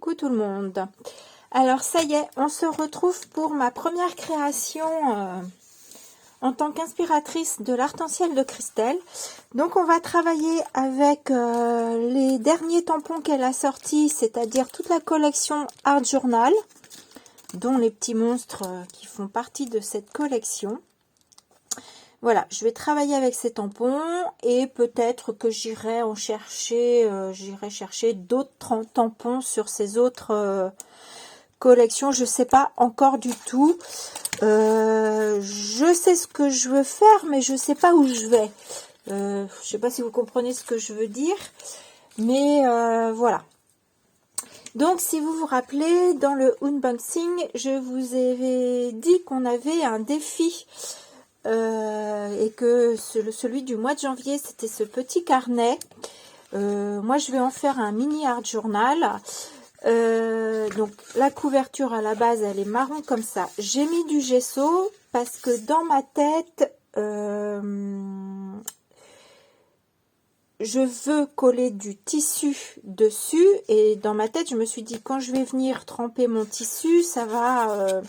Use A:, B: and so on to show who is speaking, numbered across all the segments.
A: Coucou tout le monde. Alors ça y est, on se retrouve pour ma première création en tant qu'inspiratrice de l'arc-en-ciel de Christelle. Donc on va travailler avec les derniers tampons qu'elle a sortis, c'est-à-dire toute la collection Art Journal, dont les petits monstres qui font partie de cette collection. Voilà, je vais travailler avec ces tampons et peut-être que j'irai chercher d'autres tampons sur ces autres collections. Je sais pas encore du tout. Je sais ce que je veux faire, mais je sais pas où je vais. Je sais pas si vous comprenez ce que je veux dire, mais voilà. Donc, si vous vous rappelez, dans le unboxing, je vous avais dit qu'on avait un défi. Et que celui du mois de janvier, c'était ce petit carnet. Moi, je vais en faire un mini art journal. Donc, la couverture à la base, elle est marron comme ça. J'ai mis du gesso parce que dans ma tête, je veux coller du tissu dessus. Et dans ma tête, je me suis dit, quand je vais venir tremper mon tissu, ça va...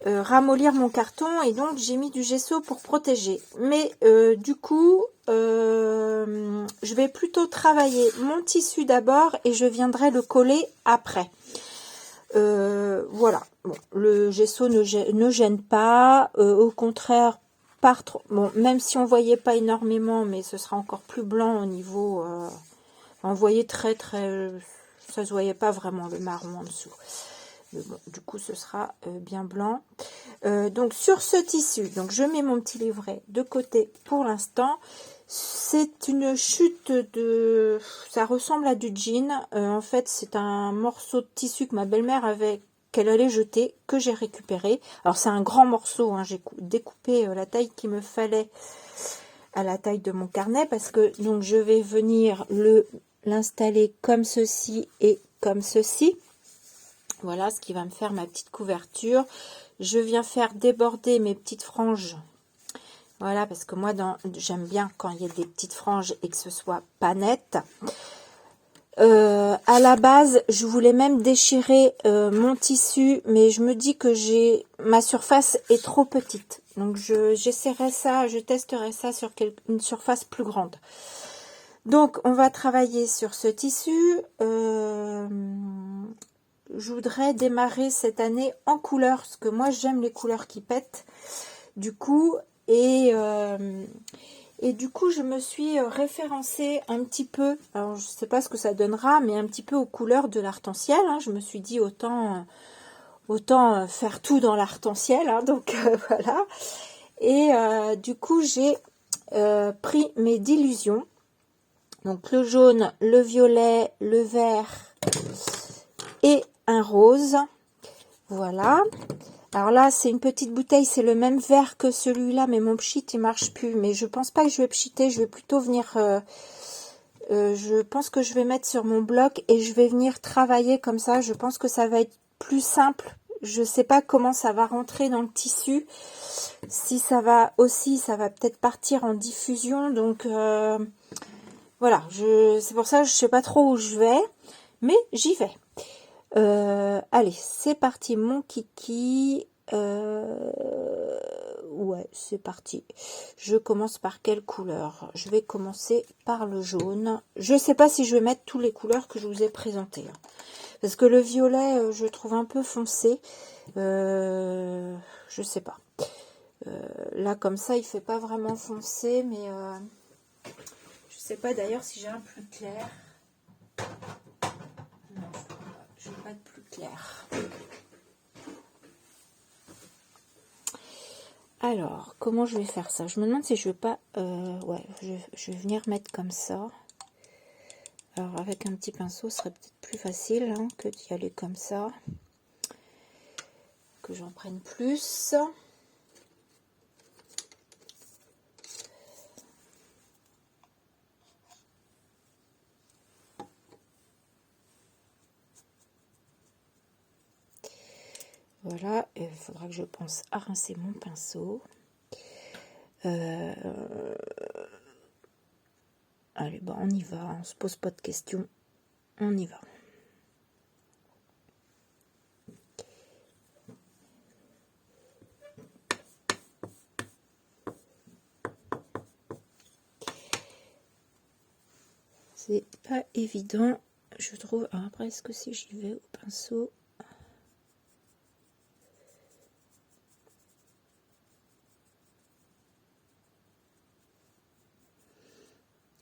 A: ramollir mon carton, et donc j'ai mis du gesso pour protéger. Mais du coup, je vais plutôt travailler mon tissu d'abord et je viendrai le coller après. Voilà. Bon, le gesso ne gêne pas. Au contraire, bon, même si on voyait pas énormément, mais ce sera encore plus blanc au niveau... on voyait très, ça se voyait pas vraiment le marron en dessous. Mais bon, du coup, ce sera bien blanc. Donc, sur ce tissu, donc je mets mon petit livret de côté pour l'instant. C'est une chute de... Ça ressemble à du jean. En fait, c'est un morceau de tissu que ma belle-mère qu'elle allait jeter, que j'ai récupéré. Alors, c'est un grand morceau. Hein, j'ai découpé la taille qu'il me fallait à la taille de mon carnet. Parce que donc je vais venir l'installer comme ceci et comme ceci. Voilà ce qui va me faire ma petite couverture. Je viens faire déborder mes petites franges. Voilà, parce que moi, j'aime bien quand il y a des petites franges et que ce soit pas net. À la base, je voulais même déchirer mon tissu, mais je me dis que ma surface est trop petite. Donc, j'essaierai ça, je testerai ça sur une surface plus grande. Donc, on va travailler sur ce tissu. Je voudrais démarrer cette année en couleur, parce que moi j'aime les couleurs qui pètent. Du coup, et du coup je me suis référencée un petit peu, alors je sais pas ce que ça donnera, mais un petit peu aux couleurs de l'arc-en-ciel. Hein. Je me suis dit autant faire tout dans l'arc-en-ciel, hein, donc voilà. Et du coup j'ai pris mes dilutions, donc le jaune, le violet, le vert et un rose. Voilà. Alors là, c'est une petite bouteille, c'est le même vert que celui-là, mais mon pchit, il marche plus. Mais je pense pas que je vais pchiter, je vais plutôt venir... je pense que je vais mettre sur mon bloc et je vais venir travailler comme ça. Je pense que ça va être plus simple. Je sais pas comment ça va rentrer dans le tissu. Si ça va aussi, ça va peut-être partir en diffusion. Donc, voilà. C'est pour ça que je sais pas trop où je vais. Mais j'y vais. Allez, c'est parti mon kiki. Ouais, c'est parti. Je commence par quelle couleur? Je vais commencer par le jaune. Je sais pas si je vais mettre toutes les couleurs que je vous ai présentées. Hein. Parce que le violet, je trouve un peu foncé. Je sais pas. Là, comme ça, il fait pas vraiment foncé, mais je sais pas d'ailleurs si j'ai un plus clair. Non, je n'ai pas de plus clair. Alors, comment je vais faire ça? Je me demande si je vais pas... ouais, je vais venir mettre comme ça. Alors, avec un petit pinceau, ce serait peut-être plus facile hein, que d'y aller comme ça. Que j'en prenne plus. Voilà, il faudra que je pense à rincer mon pinceau. Allez, bon, on y va, on se pose pas de questions, on y va. c'est pas évident, je trouve. Alors après, est-ce que si j'y vais au pinceau?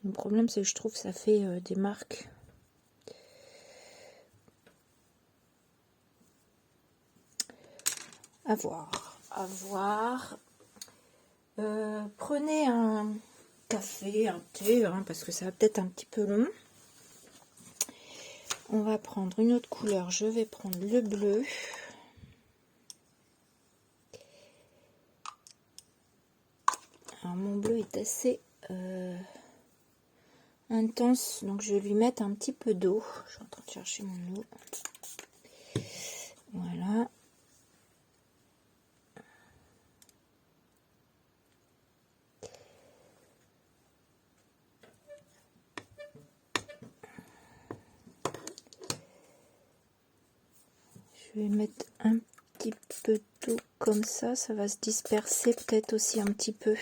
A: Le problème, c'est que je trouve que ça fait des marques. À voir, à voir. Prenez un café, un thé, hein, parce que ça va peut-être un petit peu long. On va prendre une autre couleur. Je vais prendre le bleu. Alors mon bleu est assez intense, donc je vais lui mettre un petit peu d'eau. Je suis en train de chercher mon eau. Voilà. Je vais mettre un petit peu d'eau comme ça va se disperser peut-être aussi un petit peu.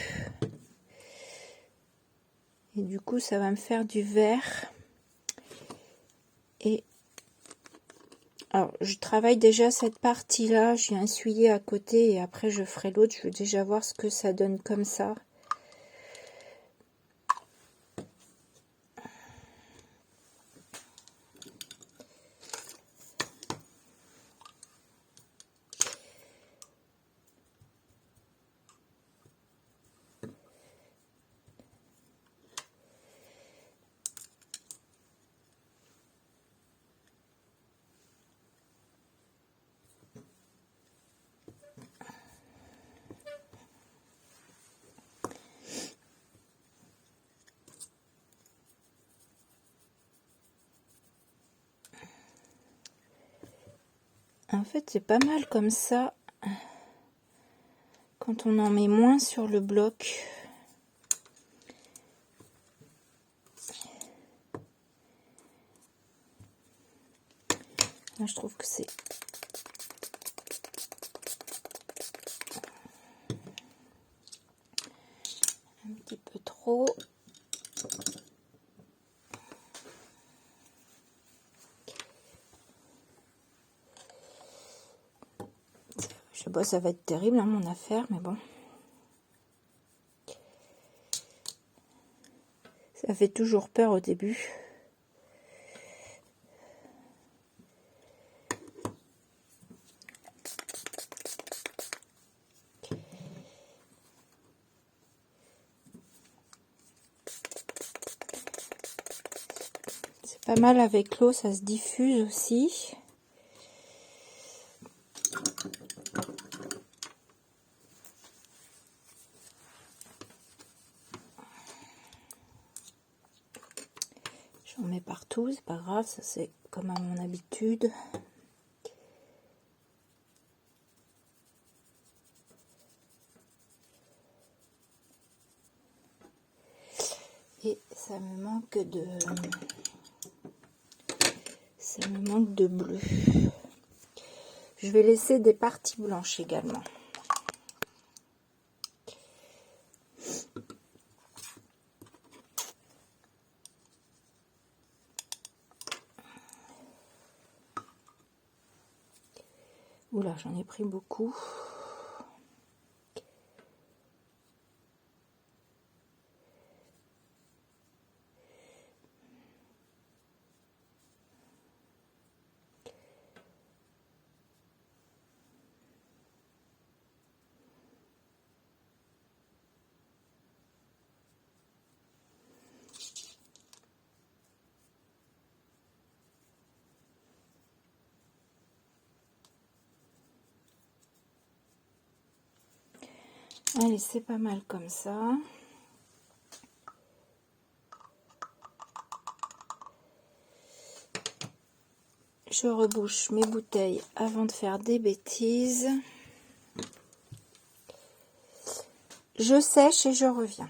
A: Et du coup, ça va me faire du vert. Et alors, je travaille déjà cette partie-là. J'ai essuyé à côté et après, je ferai l'autre. Je veux déjà voir ce que ça donne comme ça. En fait, c'est pas mal comme ça. Quand on en met moins sur le bloc. Là, je trouve que c'est un petit peu trop. Je sais pas, ça va être terrible, hein, mon affaire, mais bon. Ça fait toujours peur au début. C'est pas mal avec l'eau, ça se diffuse aussi. J'en mets partout, c'est pas grave, ça c'est comme à mon habitude. Et ça me manque de bleu. Je vais laisser des parties blanches également. Oula, j'en ai pris beaucoup. Allez, c'est pas mal comme ça. Je rebouche mes bouteilles avant de faire des bêtises. Je sèche et je reviens.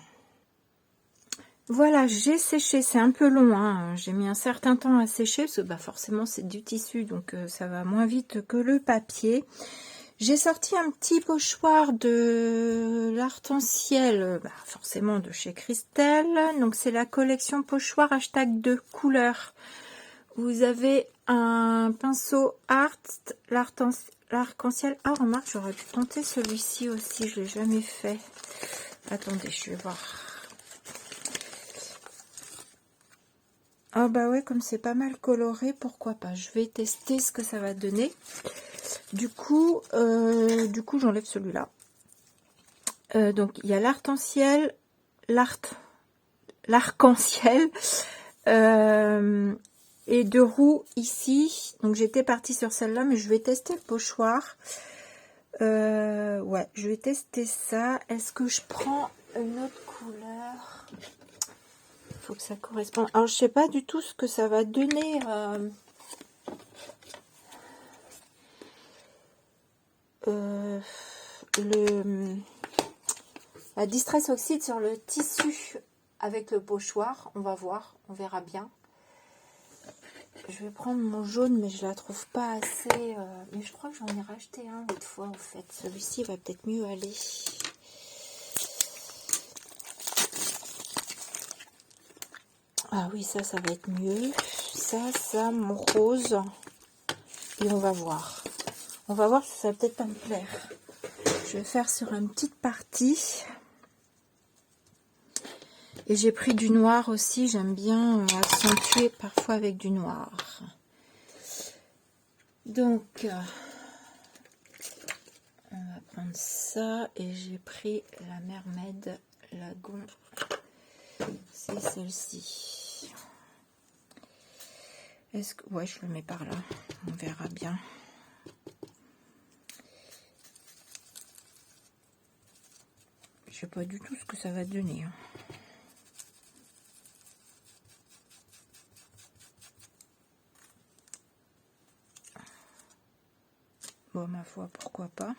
A: Voilà, j'ai séché, c'est un peu long, hein. J'ai mis un certain temps à sécher parce que bah, forcément c'est du tissu, donc ça va moins vite que le papier. J'ai sorti un petit pochoir de l'Arc-en-Ciel, forcément de chez Christelle. Donc c'est la collection pochoir #2 couleurs. Vous avez un pinceau Art, l'arc-en-ciel. Ah, remarque, j'aurais pu tenter celui-ci aussi, je l'ai jamais fait. Attendez, je vais voir. Ah bah ouais, comme c'est pas mal coloré, pourquoi pas. Je vais tester ce que ça va donner. Du coup j'enlève celui-là. Donc il y a l'arc-en-ciel, l'arc-en-ciel et 2 roues ici. Donc j'étais partie sur celle-là, mais je vais tester le pochoir. Ouais, je vais tester ça. Est-ce que je prends une autre couleur? Faut que ça corresponde. Alors je sais pas du tout ce que ça va donner. La Distress Oxide sur le tissu avec le pochoir. On va voir, on verra bien. Je vais prendre mon jaune, mais je la trouve pas assez. Mais je crois que j'en ai racheté un l'autre fois, en fait. Celui-ci va peut-être mieux aller. Ah oui, ça va être mieux. Ça, mon rose. Et on va voir. On va voir si ça va peut-être pas me plaire. Je vais faire sur une petite partie. Et j'ai pris du noir aussi. J'aime bien accentuer parfois avec du noir. Donc, on va prendre ça. Et j'ai pris la Mermaid Lagon. C'est celle-ci. Est-ce que... Ouais, je le mets par là. On verra bien. Je sais pas du tout ce que ça va donner. Hein. Bon, ma foi, pourquoi pas.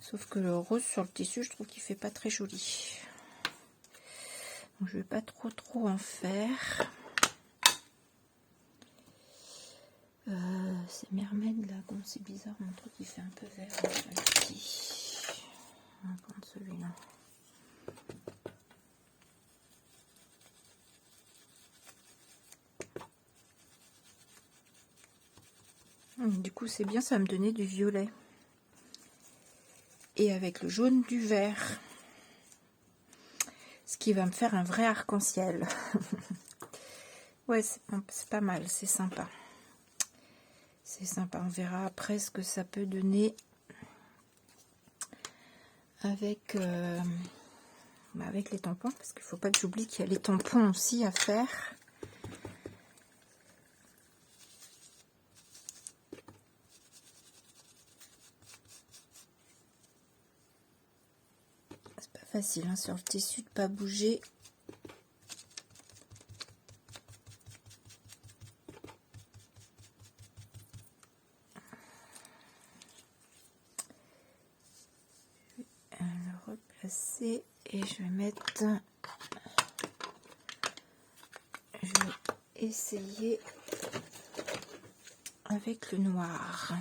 A: Sauf que le rose sur le tissu, je trouve qu'il fait pas très joli. Donc, je vais pas trop en faire. C'est Mermaid Lagon, c'est bizarre, mon truc il fait un peu vert ici. On va prendre celui-là. Du coup, c'est bien, ça va me donner du violet. Et avec le jaune, du vert. Ce qui va me faire un vrai arc-en-ciel. Ouais, c'est pas mal, c'est sympa. C'est sympa, on verra après ce que ça peut donner avec, avec les tampons. Parce qu'il ne faut pas que j'oublie qu'il y a les tampons aussi à faire. C'est pas facile hein, sur le tissu de pas bouger. Le replacer et je vais mettre... Je vais essayer avec le noir.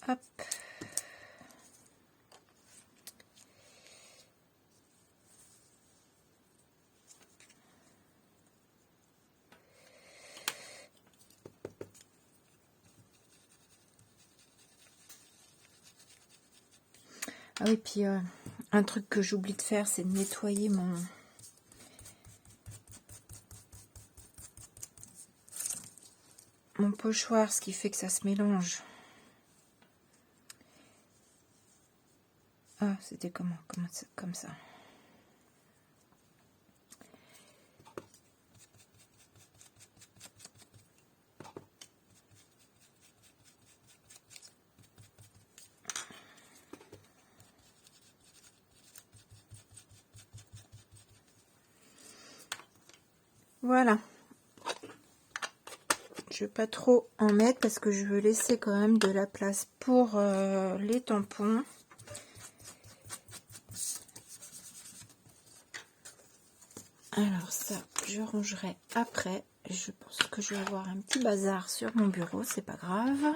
A: Hop. Ah oui, puis un truc que j'oublie de faire, c'est de nettoyer mon pochoir, ce qui fait que ça se mélange. Ah, c'était comment comme ça. Voilà. Je vais pas trop en mettre parce que je veux laisser quand même de la place pour les tampons. Alors ça, je rangerai après. Je pense que je vais avoir un petit bazar sur mon bureau, c'est pas grave.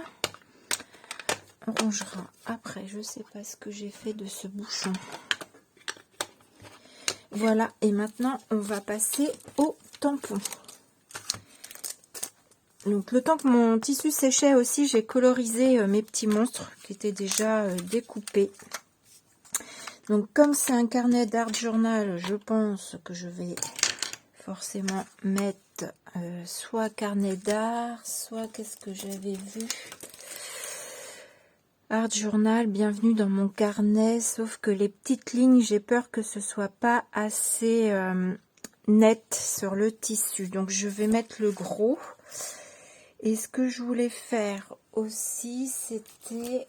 A: On rangera après. Je sais pas ce que j'ai fait de ce bouchon. Voilà, et maintenant on va passer au tampon. Donc le temps que mon tissu séchait aussi, j'ai colorisé mes petits monstres qui étaient déjà découpés. Donc comme c'est un carnet d'art journal, je pense que je vais forcément mettre soit carnet d'art, soit qu'est-ce que j'avais vu, art journal, bienvenue dans mon carnet, sauf que les petites lignes, j'ai peur que ce soit pas assez net sur le tissu. Donc je vais mettre le gros. Et ce que je voulais faire aussi, c'était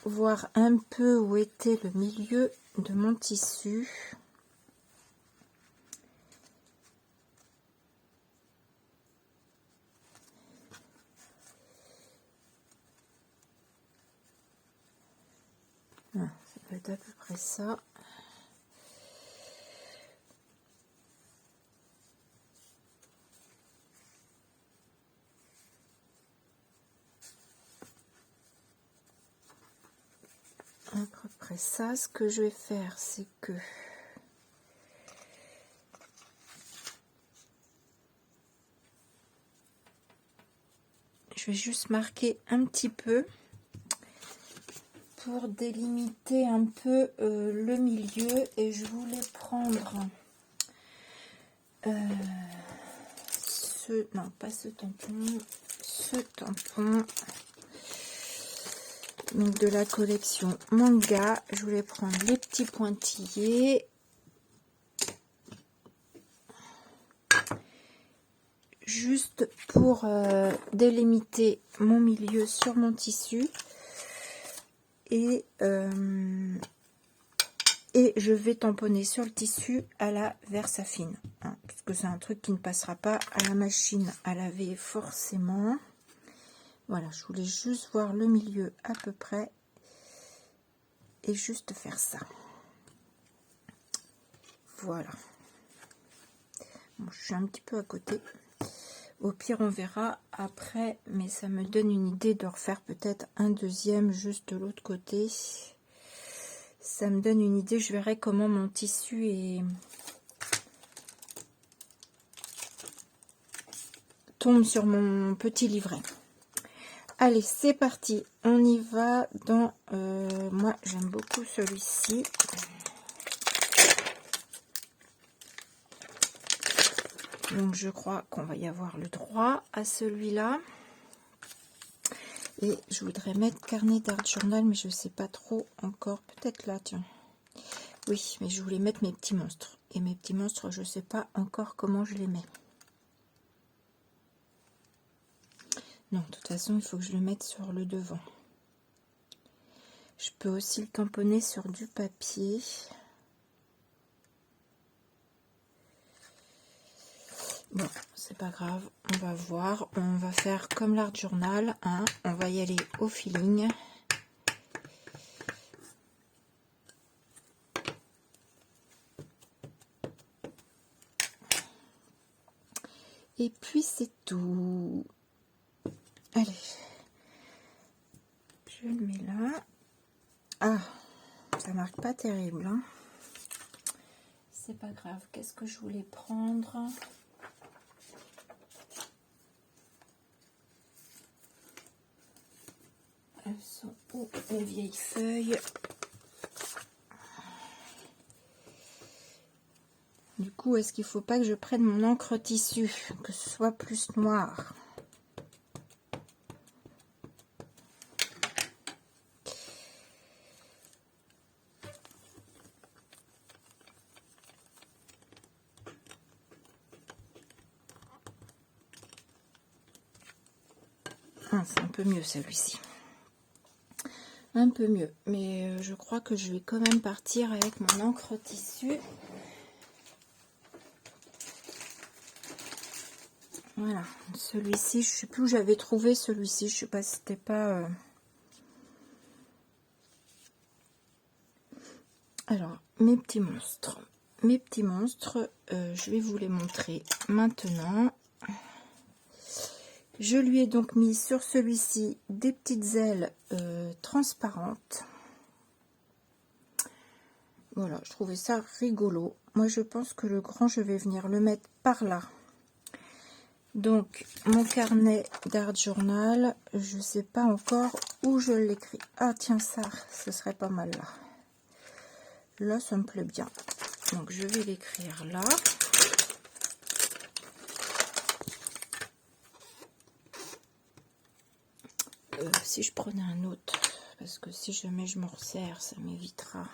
A: voir un peu où était le milieu de mon tissu. Ah, ça peut être à peu près ça. À peu près ça. Ce que je vais faire, c'est que je vais juste marquer un petit peu pour délimiter un peu le milieu. Et je voulais prendre non pas ce tampon, donc de la collection manga. Je voulais prendre les petits pointillés, juste pour délimiter mon milieu sur mon tissu. Et je vais tamponner sur le tissu à la Versafine, hein, parce que c'est un truc qui ne passera pas à la machine à laver forcément. Voilà, je voulais juste voir le milieu à peu près et juste faire ça. Voilà. Bon, je suis un petit peu à côté. Au pire, on verra après, mais ça me donne une idée de refaire peut-être un deuxième juste de l'autre côté. Ça me donne une idée, je verrai comment mon tissu tombe sur mon petit livret. Allez, c'est parti, on y va dans... moi, j'aime beaucoup celui-ci. Donc, je crois qu'on va y avoir le droit à celui-là. Et je voudrais mettre carnet d'art journal, mais je ne sais pas trop encore. Peut-être là, tiens. Oui, mais je voulais mettre mes petits monstres. Et mes petits monstres, je ne sais pas encore comment je les mets. Non, de toute façon, il faut que je le mette sur le devant. Je peux aussi le tamponner sur du papier. Bon, c'est pas grave, on va voir. On va faire comme l'art journal, hein. On va y aller au feeling. Et puis c'est tout. Allez, je le mets là. Ah, ça marque pas terrible, hein. C'est pas grave. Qu'est-ce que je voulais prendre? Elles sont où les vieilles feuilles? Du coup, est-ce qu'il faut pas que je prenne mon encre tissu, que ce soit plus noir? Ah, c'est un peu mieux celui-ci. Un peu mieux, mais je crois que je vais quand même partir avec mon encre tissu. Voilà, celui-ci, je sais plus où j'avais trouvé celui-ci, je sais pas si c'était pas... Alors, mes petits monstres. mes petits monstres. Je vais vous les montrer maintenant. Je lui ai donc mis sur celui-ci des petites ailes transparentes. Voilà, je trouvais ça rigolo. Moi, je pense que le grand, je vais venir le mettre par là. Donc, mon carnet d'art journal, je sais pas encore où je l'écris. Ah, tiens, ça, ce serait pas mal là. Là, ça me plaît bien. Donc, je vais l'écrire là. Si je prenais un autre, parce que si jamais je me resserre, ça m'évitera.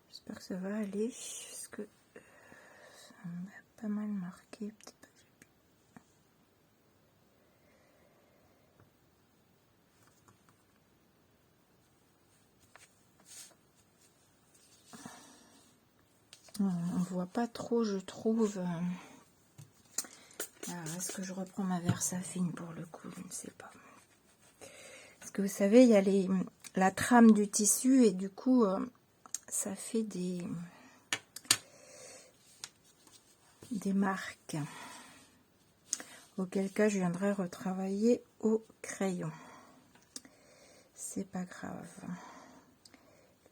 A: J'espère que ça va aller, parce que ça m'a pas mal marqué. On voit pas trop, je trouve. Alors, est-ce que je reprends ma Versafine pour le coup? Je ne sais pas. Parce que vous savez, il y a la trame du tissu et du coup, ça fait des marques. Auquel cas, je viendrai retravailler au crayon. C'est pas grave.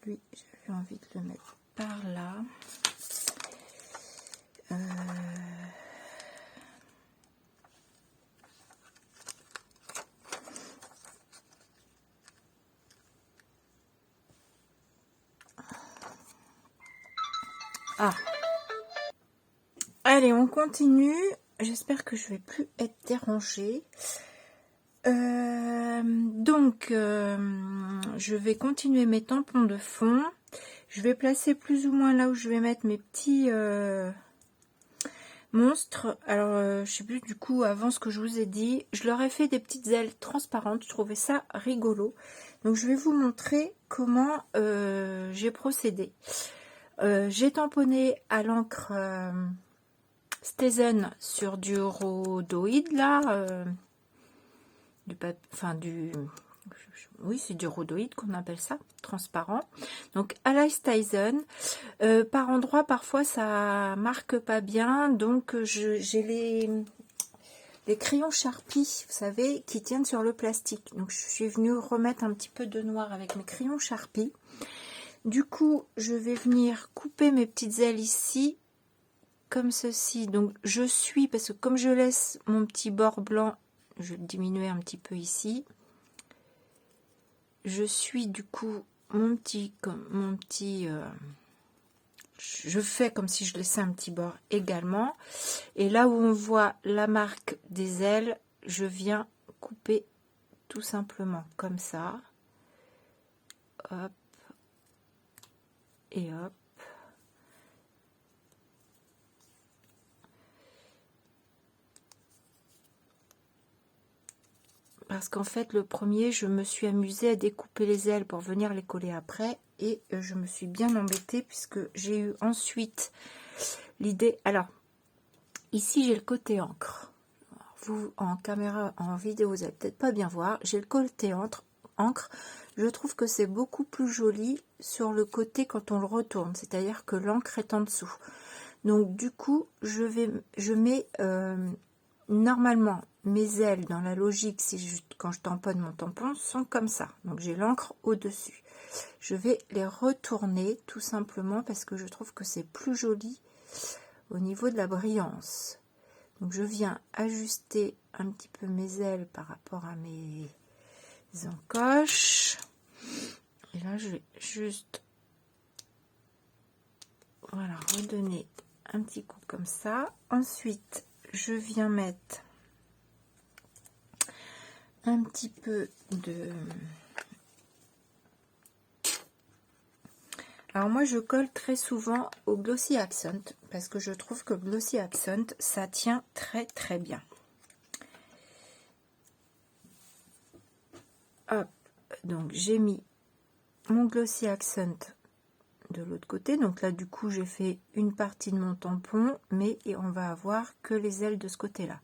A: Lui, j'avais envie de le mettre par là. Ah. Allez, on continue. J'espère que je vais plus être dérangée. Je vais continuer mes tampons de fond. Je vais placer plus ou moins là où je vais mettre mes petits monstres. Alors, je sais plus du coup avant ce que je vous ai dit. Je leur ai fait des petites ailes transparentes. Je trouvais ça rigolo. Donc, je vais vous montrer comment j'ai procédé. J'ai tamponné à l'encre Stesen sur du rhodoïde là. Oui, c'est du rhodoïde qu'on appelle ça, transparent. Donc à la Stesen, par endroit parfois ça marque pas bien, donc j'ai les crayons Sharpie, vous savez, qui tiennent sur le plastique. Donc je suis venue remettre un petit peu de noir avec mes crayons Sharpie. Du coup, je vais venir couper mes petites ailes ici, comme ceci. Donc je suis, parce que comme je laisse mon petit bord blanc, je vais diminuer un petit peu ici. Je suis du coup je fais comme si je laissais un petit bord également. Et là où on voit la marque des ailes, je viens couper tout simplement comme ça. Hop. Et hop. Parce qu'en fait, le premier, je me suis amusée à découper les ailes pour venir les coller après. Et je me suis bien embêtée puisque j'ai eu ensuite l'idée... Alors, ici, j'ai le côté encre. Vous, en caméra, en vidéo, vous n'allez peut-être pas bien voir. J'ai le côté encre. Je trouve que c'est beaucoup plus joli sur le côté quand on le retourne. C'est-à-dire que l'encre est en dessous. Donc, du coup, je mets... normalement, mes ailes, dans la logique, quand je tamponne mon tampon, sont comme ça. Donc, j'ai l'encre au-dessus. Je vais les retourner, tout simplement, parce que je trouve que c'est plus joli au niveau de la brillance. Donc, je viens ajuster un petit peu mes ailes par rapport à mes encoches. Et là, je vais juste, voilà, redonner un petit coup comme ça. Ensuite, je viens mettre un petit peu de... Alors moi, je colle très souvent au Glossy Accent parce que je trouve que Glossy Accent, ça tient très très bien. Hop, donc j'ai mis mon Glossy Accent de l'autre côté. Donc là, du coup, j'ai fait une partie de mon tampon, mais on va avoir que les ailes de ce côté-là.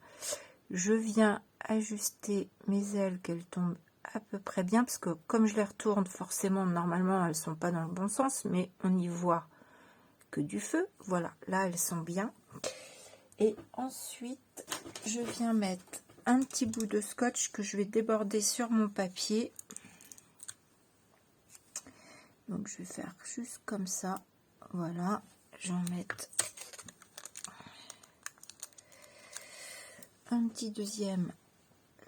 A: Je viens ajuster mes ailes, qu'elles tombent à peu près bien, parce que comme je les retourne, forcément, normalement, elles sont pas dans le bon sens, mais on n'y voit que du feu. Voilà, là, elles sont bien. Et ensuite, je viens mettre un petit bout de scotch que je vais déborder sur mon papier. Donc, je vais faire juste comme ça. Voilà, j'en mets un petit deuxième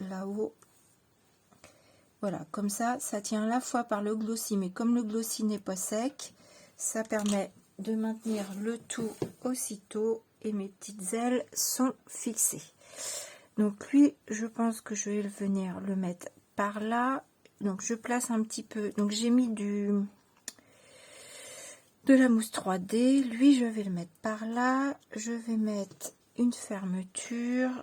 A: là-haut. Voilà, comme ça, ça tient à la fois par le glossy, mais comme le glossy n'est pas sec, ça permet de maintenir le tout aussitôt et mes petites ailes sont fixées. Donc lui, je pense que je vais venir le mettre par là. Donc je place un petit peu, donc j'ai mis de la mousse 3D. Lui, je vais le mettre par là. Je vais mettre une fermeture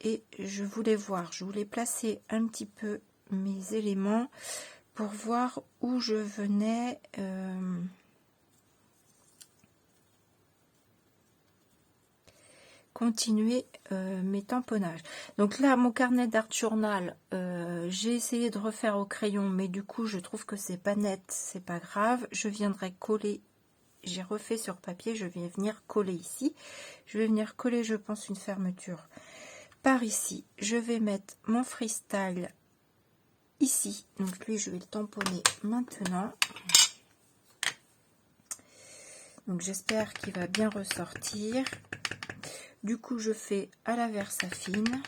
A: et je voulais placer un petit peu mes éléments pour voir où je venais continuer mes tamponnages. Donc là, mon carnet d'art journal, j'ai essayé de refaire au crayon, mais du coup je trouve que c'est pas net, c'est pas grave. Je viendrai coller, j'ai refait sur papier, je vais venir coller ici. Je vais venir coller, je pense, une fermeture par ici. Je vais mettre mon freestyle ici, donc lui je vais le tamponner maintenant. Donc j'espère qu'il va bien ressortir. Du coup je fais à la Versafine.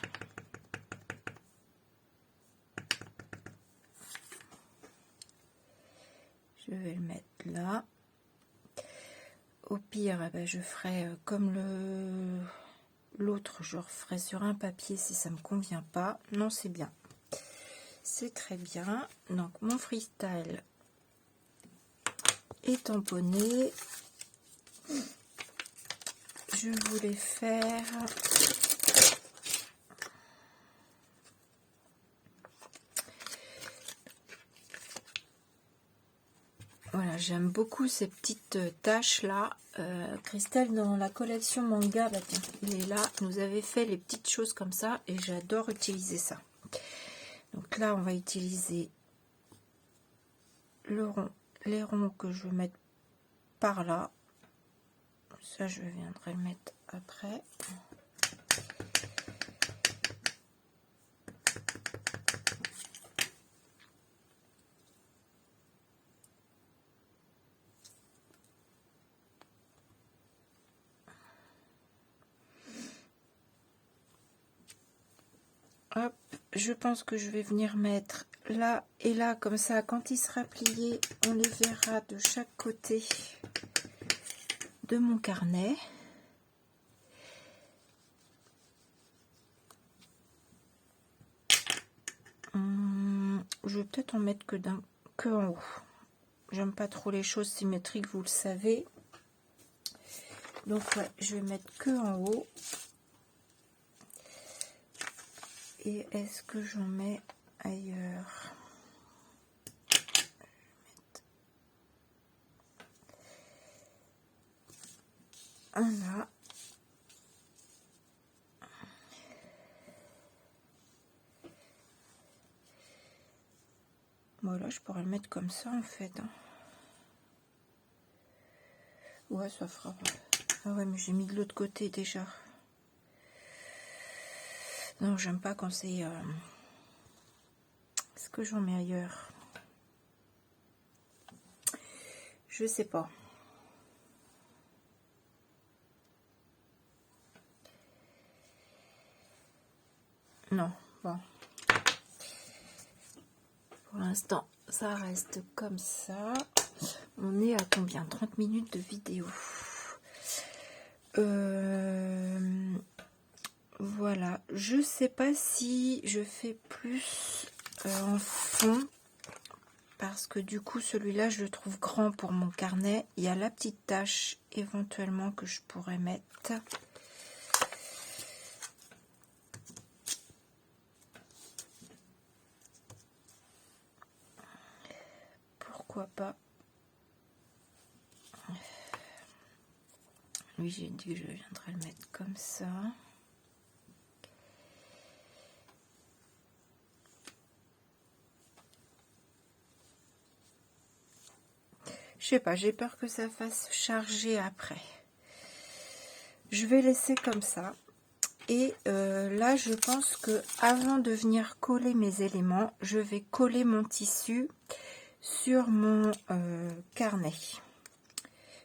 A: Je vais le mettre là. Au pire, eh ben, je ferai comme l'autre, je referai sur un papier si ça me convient pas. Non, c'est bien. C'est très bien. Donc mon freestyle est tamponné. Je voulais faire voilà, j'aime beaucoup ces petites taches là. Christelle, dans la collection manga, bah tiens, il est là, nous avait fait les petites choses comme ça et j'adore utiliser ça. Donc là, on va utiliser le rond, les ronds que je vais mettre par là. Ça, je viendrai le mettre après. Hop, je pense que je vais venir mettre là et là, comme ça, quand il sera plié, on les verra de chaque côté de mon carnet. Je vais peut-être en mettre que en haut. J'aime pas trop les choses symétriques, vous le savez. Donc ouais, je vais mettre que en haut. Et est-ce que j'en mets ailleurs? Un là. Voilà, je pourrais le mettre comme ça en fait. Hein. Ouais, ça fera. Ah ouais, mais j'ai mis de l'autre côté déjà. Non, j'aime pas quand c'est... Est-ce que j'en mets ailleurs? Je sais pas. Non, bon. Pour l'instant, ça reste comme ça. On est à combien? 30 minutes de vidéo. Voilà. Je sais pas si je fais plus en fond. Parce que du coup, celui-là, je le trouve grand pour mon carnet. Il y a la petite tache éventuellement que je pourrais mettre. pourquoi pas. Oui, j'ai dit que je viendrais le mettre comme ça. Je sais pas, j'ai peur que ça fasse charger après. Je vais laisser comme ça. Et là, je pense que avant de venir coller mes éléments, je vais coller mon tissu sur mon carnet.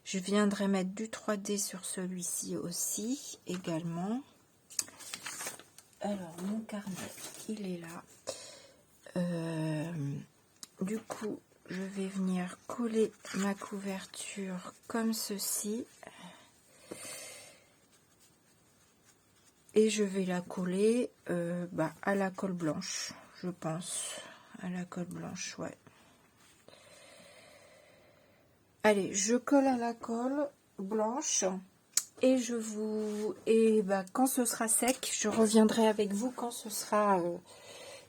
A: Je viendrai mettre du 3D sur celui-ci aussi, également. Alors, mon carnet, il est là. Du coup, je vais venir coller ma couverture comme ceci. Et je vais la coller à la colle blanche, je pense. À la colle blanche, ouais. Allez, je colle à la colle blanche. Et quand ce sera sec, je reviendrai avec vous quand ce sera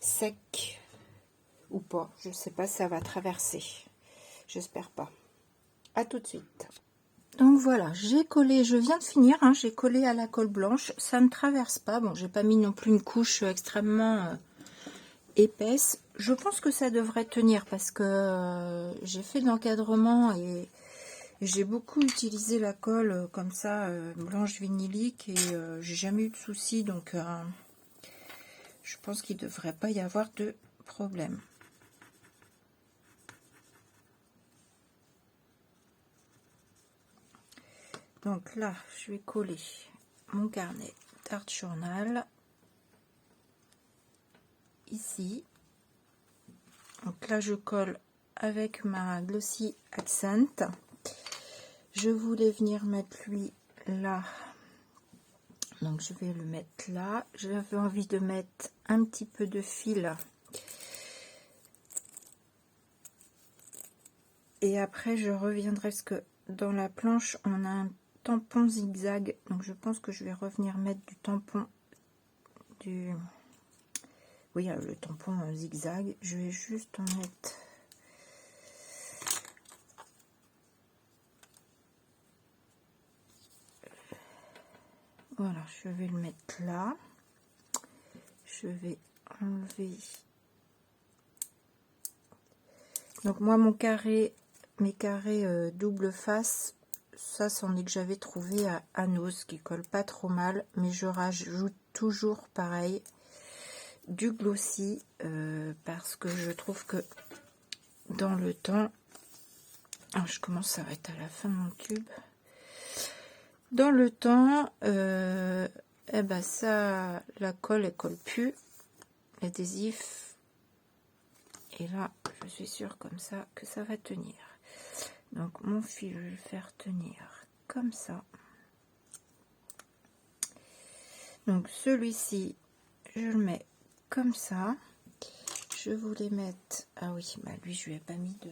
A: sec ou pas. Je sais pas si ça va traverser. J'espère pas. À tout de suite. Donc voilà, j'ai collé, je viens de finir, hein, j'ai collé à la colle blanche, ça ne traverse pas. Bon, j'ai pas mis non plus une couche extrêmement épaisse. Je pense que ça devrait tenir parce que j'ai fait de l'encadrement et j'ai beaucoup utilisé la colle comme ça, blanche vinylique, et j'ai jamais eu de soucis, donc je pense qu'il ne devrait pas y avoir de problème. Donc là, je vais coller mon carnet d'art journal ici. Donc là, je colle avec ma Glossy Accent. Je voulais venir mettre lui là. Donc je vais le mettre là. J'avais envie de mettre un petit peu de fil. Et après, je reviendrai parce que dans la planche, on a un tampon zigzag. Donc je pense que je vais revenir mettre du tampon oui, le tampon zigzag. Je vais juste en mettre. Voilà, je vais le mettre là. Je vais enlever. Donc moi, mes carrés double face, ça c'en est que j'avais trouvé à Anos, qui colle pas trop mal, mais je rajoute toujours pareil du glossy parce que je trouve que dans le temps, alors je commence, ça va être à la fin de mon tube. Dans le temps, ça, la colle, elle colle plus, l'adhésif. Et là, je suis sûre comme ça que ça va tenir. Donc mon fil, je vais le faire tenir comme ça. Donc celui-ci, je le mets comme ça. Je voulais mettre, ah oui, lui je lui ai pas mis de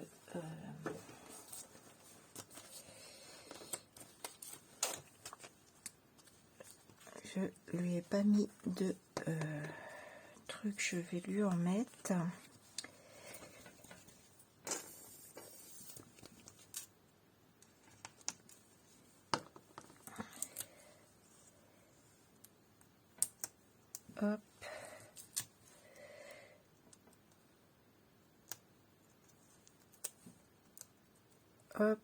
A: je lui ai pas mis de truc, je vais lui en mettre. Hop. Hop.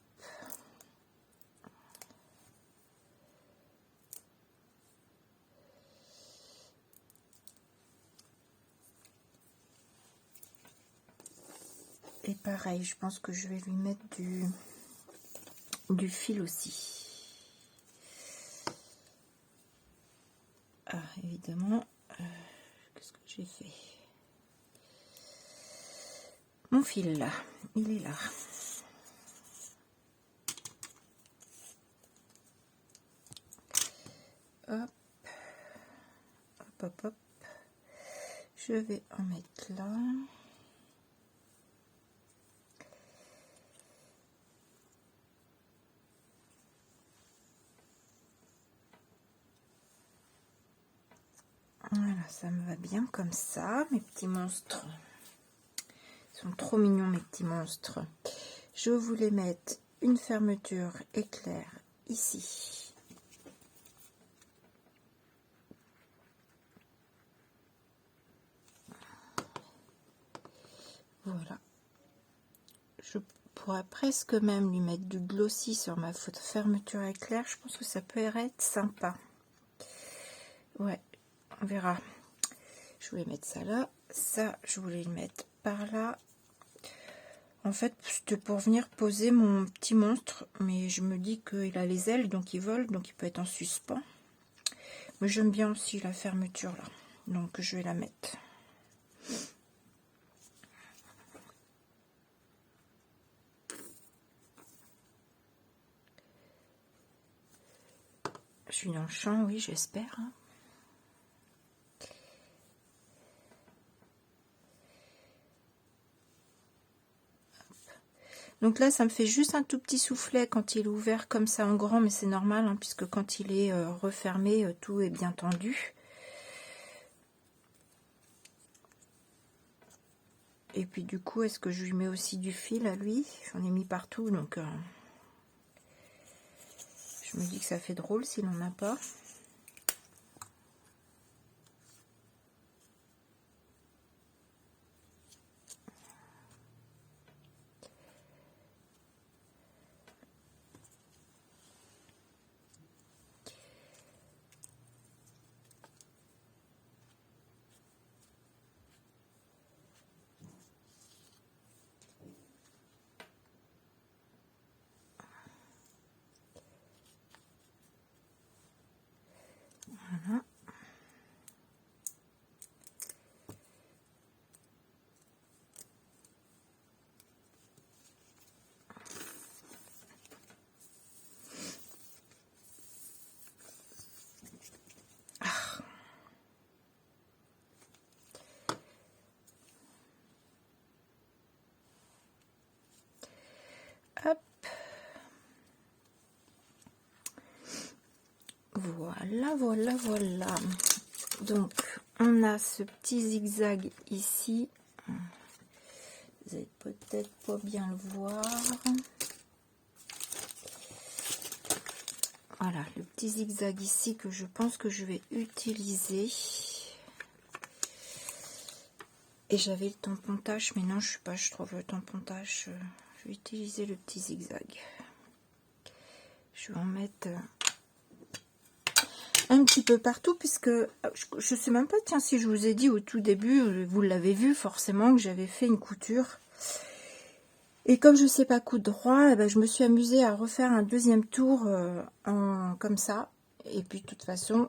A: Et pareil, je pense que je vais lui mettre du fil aussi. Ah, évidemment, qu'est-ce que j'ai fait? Mon fil là, il est là. Hop, hop, hop, hop. Je vais en mettre là. Voilà, ça me va bien comme ça, mes petits monstres. Ils sont trop mignons, mes petits monstres. Je voulais mettre une fermeture éclair ici. Voilà. Je pourrais presque même lui mettre du glossy sur ma fermeture éclair. Je pense que ça peut être sympa. Ouais, on verra. Je voulais mettre ça là. Ça, je voulais le mettre par là. En fait, c'était pour venir poser mon petit monstre. Mais je me dis qu'il a les ailes, donc il vole. Donc il peut être en suspens. Mais j'aime bien aussi la fermeture là. Donc je vais la mettre. Je suis dans le champ, oui, j'espère. Donc là, ça me fait juste un tout petit soufflet quand il est ouvert comme ça en grand, mais c'est normal, hein, puisque quand il est refermé, tout est bien tendu. Et puis du coup, est-ce que je lui mets aussi du fil à lui? J'en ai mis partout, donc je me dis que ça fait drôle s'il n'en a pas. Voilà. Hop. Voilà, voilà, voilà. Donc, on a ce petit zigzag ici. Vous n'allez peut-être pas bien le voir. Voilà, le petit zigzag ici que je pense que je vais utiliser. Et j'avais le tampontage, mais non, je trouve le tampontage. Je vais utiliser le petit zigzag. Je vais en mettre un petit peu partout, puisque je sais même pas, tiens, si je vous ai dit au tout début, vous l'avez vu forcément, que j'avais fait une couture. Et comme je sais pas coudre droit, eh ben, je me suis amusée à refaire un deuxième tour comme ça. Et puis de toute façon,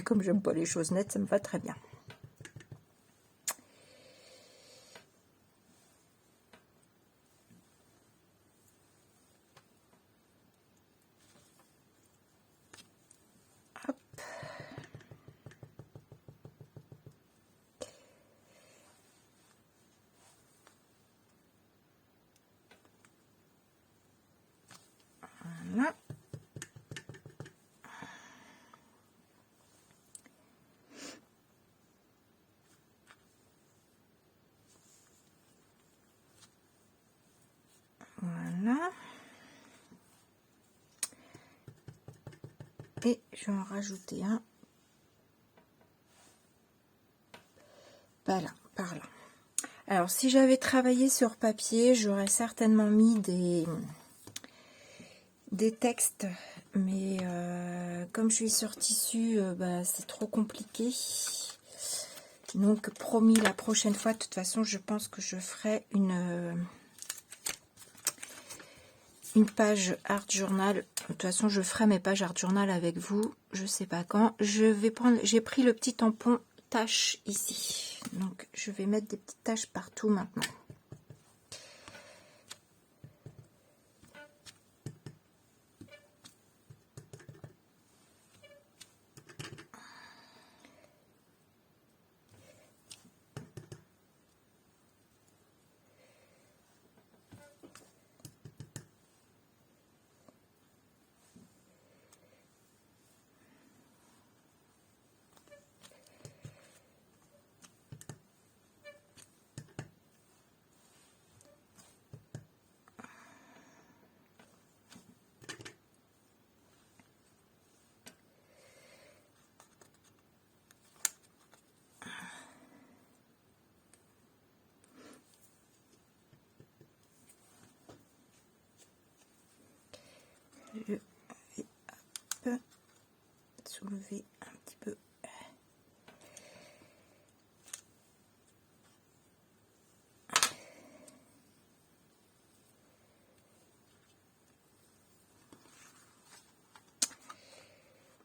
A: comme j'aime pas les choses nettes, ça me va très bien. Hop. Voilà. Voilà. Et je vais en rajouter un. Voilà, par là. Alors, si j'avais travaillé sur papier, j'aurais certainement mis des textes. Mais comme je suis sur tissu, bah, c'est trop compliqué. Donc, promis, la prochaine fois, de toute façon, je pense que je ferai une page art journal. De toute façon, je ferai mes pages art journal avec vous. Je sais pas quand. J'ai pris le petit tampon tache ici. Donc, je vais mettre des petites taches partout maintenant. vais un petit peu...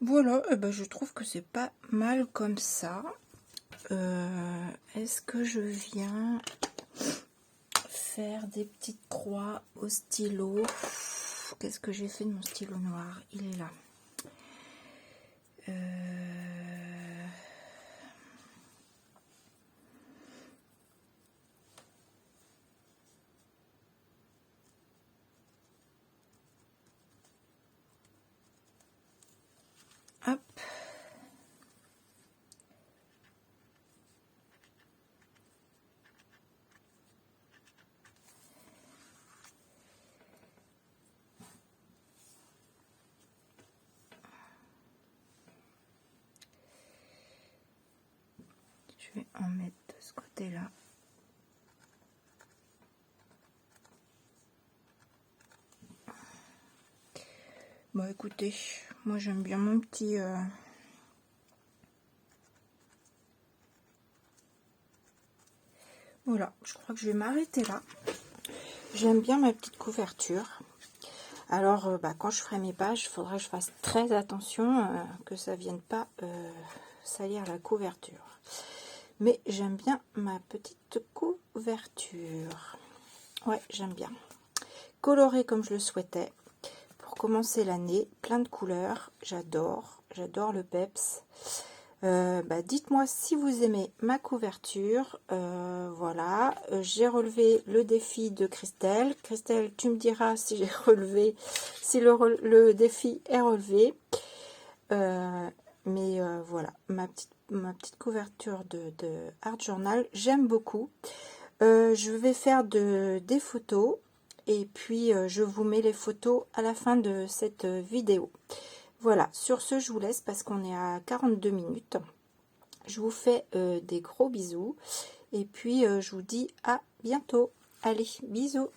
A: Voilà, eh ben, je trouve que c'est pas mal comme ça. Est-ce que je viens faire des petites croix au stylo? Qu'est-ce que j'ai fait de mon stylo noir? Il est là. Hop. Je vais en mettre de ce côté-là. Bon, écoutez, moi j'aime bien mon petit... Voilà, je crois que je vais m'arrêter là. J'aime bien ma petite couverture. Alors, quand je ferai mes pages, il faudra que je fasse très attention que ça ne vienne pas salir la couverture. Mais j'aime bien ma petite couverture. Ouais, j'aime bien. Colorée comme je le souhaitais. Pour commencer l'année, plein de couleurs. J'adore le peps. Dites-moi si vous aimez ma couverture. Voilà, j'ai relevé le défi de Christelle. Christelle, tu me diras si j'ai relevé, si le défi est relevé. Voilà, ma petite couverture de Art Journal, j'aime beaucoup. Je vais faire des photos et puis je vous mets les photos à la fin de cette vidéo. Voilà, sur ce, je vous laisse parce qu'on est à 42 minutes. Je vous fais des gros bisous et puis je vous dis à bientôt. Allez, bisous.